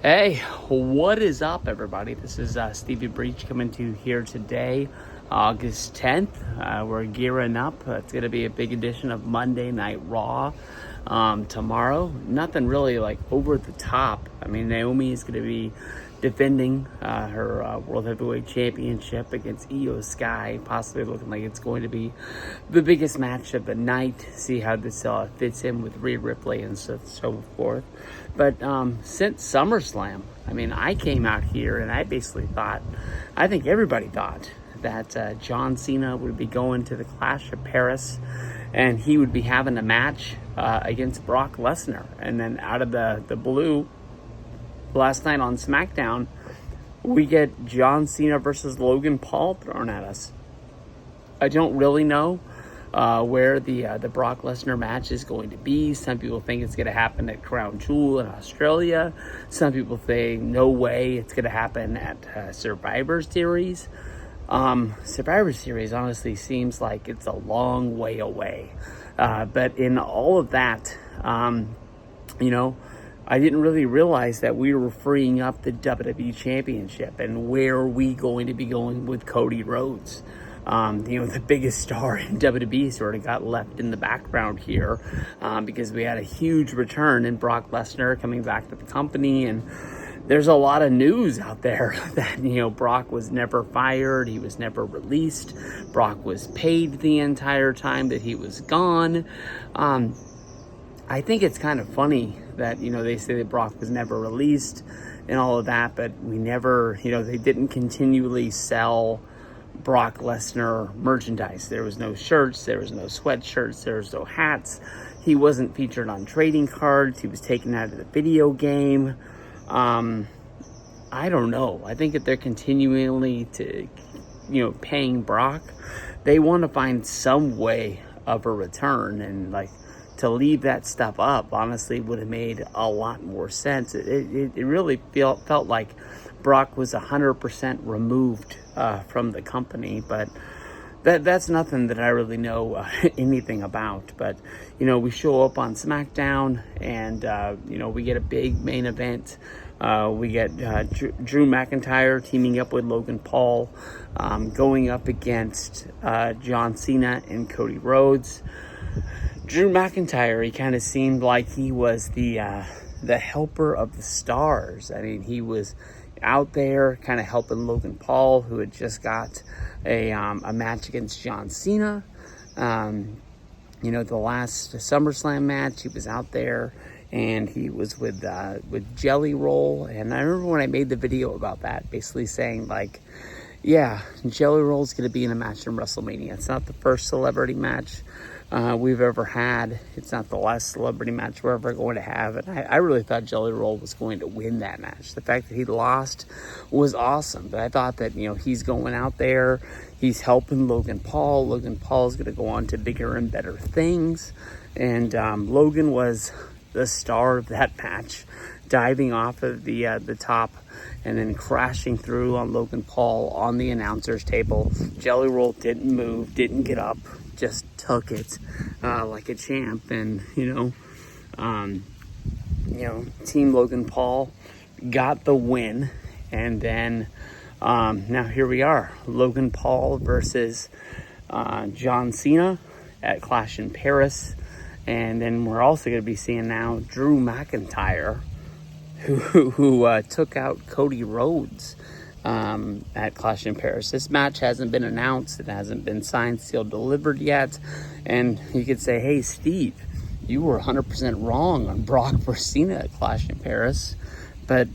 Hey, what is up, everybody? This is Stevie Breach coming to you here today, August 10th. We're gearing up. It's going to be a big edition of Monday Night Raw tomorrow. Nothing really like over the top. I mean, Naomi is going to be defending her World Heavyweight Championship against Io Sky, possibly looking like it's going to be the biggest match of the night. See how this fits in with Rhea Ripley and so forth. But since SummerSlam, I mean, I came out here and I basically thought, I think everybody thought that John Cena would be going to the Clash of Paris and he would be having a match against Brock Lesnar. And then out of the blue, last night on SmackDown, we get John Cena versus Logan Paul thrown at us. I don't really know where the Brock Lesnar match is going to be. Some people think it's going to happen at Crown Jewel in Australia. Some people think no way it's going to happen at Survivor Series. Survivor Series honestly seems like it's a long way away. But in all of that, I didn't really realize that we were freeing up the WWE Championship, and where are we going to be going with Cody Rhodes? The biggest star in WWE sort of got left in the background here because we had a huge return in Brock Lesnar coming back to the company, and there's a lot of news out there that, Brock was never fired, he was never released, Brock was paid the entire time that he was gone. I think it's kind of funny that, they say that Brock was never released and all of that, but we never, they didn't continually sell Brock Lesnar merchandise. There was no shirts, there was no sweatshirts, there was no hats. He wasn't featured on trading cards. He was taken out of the video game. I don't know. I think if they're continually paying Brock, they want to find some way of a return, and to leave that stuff up honestly would have made a lot more sense. It really felt like Brock was 100% removed from the company, but that's nothing that I really know anything about. But we show up on SmackDown, and we get a big main event. We get Drew McIntyre teaming up with Logan Paul, going up against John Cena and Cody Rhodes. Drew McIntyre, he kind of seemed like he was the helper of the stars. I mean, he was out there kind of helping Logan Paul, who had just got a match against John Cena. The last SummerSlam match, he was out there and he was with Jelly Roll. And I remember when I made the video about that, basically saying Jelly Roll's going to be in a match in WrestleMania. It's not the first celebrity match we've ever had. It's not the last celebrity match we're ever going to have. And I really thought Jelly Roll was going to win that match. The fact that he lost was awesome. But I thought that, he's going out there. He's helping Logan Paul. Logan Paul is going to go on to bigger and better things. And Logan was the star of that match, diving off of the top and then crashing through on Logan Paul on the announcer's table. Jelly Roll didn't move, didn't get up, just took it like a champ. And Team Logan Paul got the win. And then now here we are, Logan Paul versus John Cena at Clash in Paris. And then we're also going to be seeing now Drew McIntyre, who took out Cody Rhodes at Clash in Paris. This match hasn't been announced. It hasn't been signed, sealed, delivered yet. And you could say, hey, Steve, you were 100% wrong on Brock versus Cena at Clash in Paris. But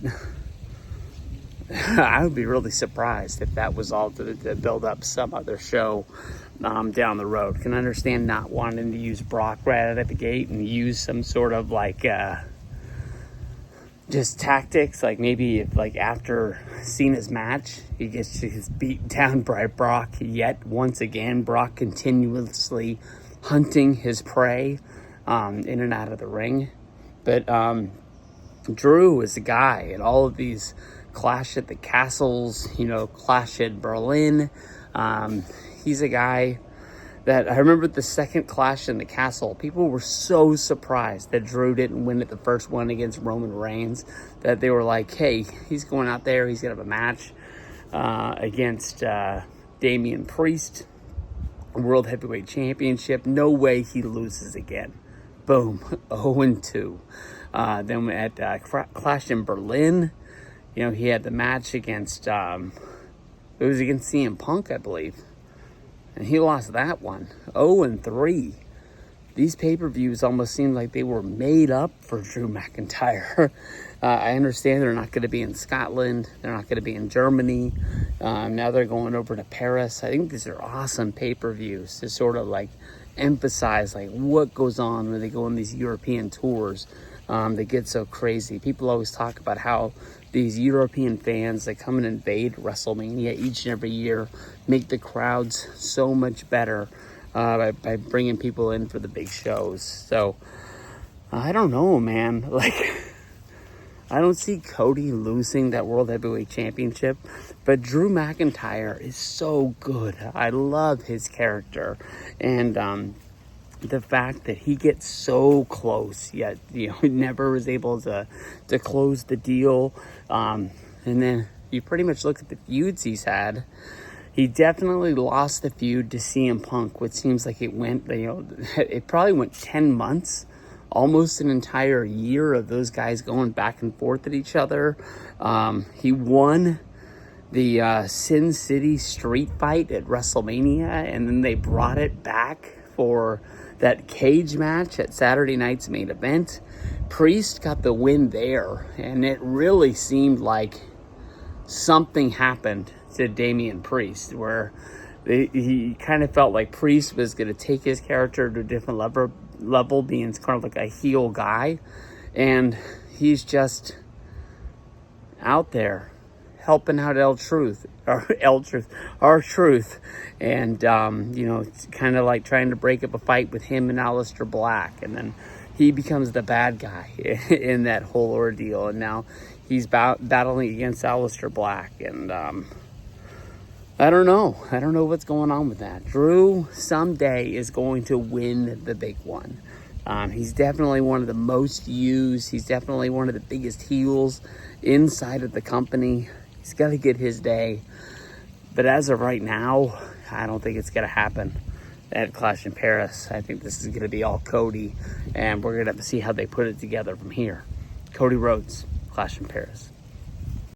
I would be really surprised if that was all to build up some other show down the road. Can understand not wanting to use Brock right out of the gate and use some sort of just tactics, maybe if after Cena's match he gets his beat down by Brock, yet once again Brock continuously hunting his prey in and out of the ring. But Drew is a guy at all of these Clash at the Castles, Clash at Berlin. He's a guy that I remember the second Clash in the Castle, people were so surprised that Drew didn't win at the first one against Roman Reigns, that they were like, hey, he's going out there, he's going to have a match against Damian Priest, World Heavyweight Championship. No way he loses again. Boom, 0-2. Then at Clash in Berlin, you know, he had the match against, it was against CM Punk, I believe. And he lost that one, 0-3. These pay-per-views almost seem like they were made up for Drew McIntyre. I understand they're not going to be in Scotland. They're not going to be in Germany. Now they're going over to Paris. I think these are awesome pay-per-views to sort of like emphasize like what goes on when they go on these European tours. They get so crazy. People always talk about how these European fans that come and invade WrestleMania each and every year make the crowds so much better by bringing people in for the big shows. So I don't know, man. Like, I don't see Cody losing that World Heavyweight Championship, but Drew McIntyre is so good. I love his character, and the fact that he gets so close, yet never was able to close the deal. And then you pretty much look at the feuds he's had. He definitely lost the feud to CM Punk, which seems like it went, it probably went 10 months, almost an entire year of those guys going back and forth at each other. He won the Sin City street fight at WrestleMania, and then they brought it back for that cage match at Saturday night's main event. Priest got the win there, and it really seemed like something happened to Damian Priest, where he kind of felt like Priest was going to take his character to a different level, being kind of like a heel guy, and he's just out there helping out R-Truth, and it's kind of like trying to break up a fight with him and Aleister Black, and then he becomes the bad guy in that whole ordeal, and now he's battling against Aleister Black, and I don't know what's going on with that. Drew someday is going to win the big one. He's definitely one of the most used. He's definitely one of the biggest heels inside of the company. He's got to get his day. But as of right now, I don't think it's going to happen at Clash in Paris. I think this is going to be all Cody, and we're going to have to see how they put it together from here. Cody Rhodes, Clash in Paris.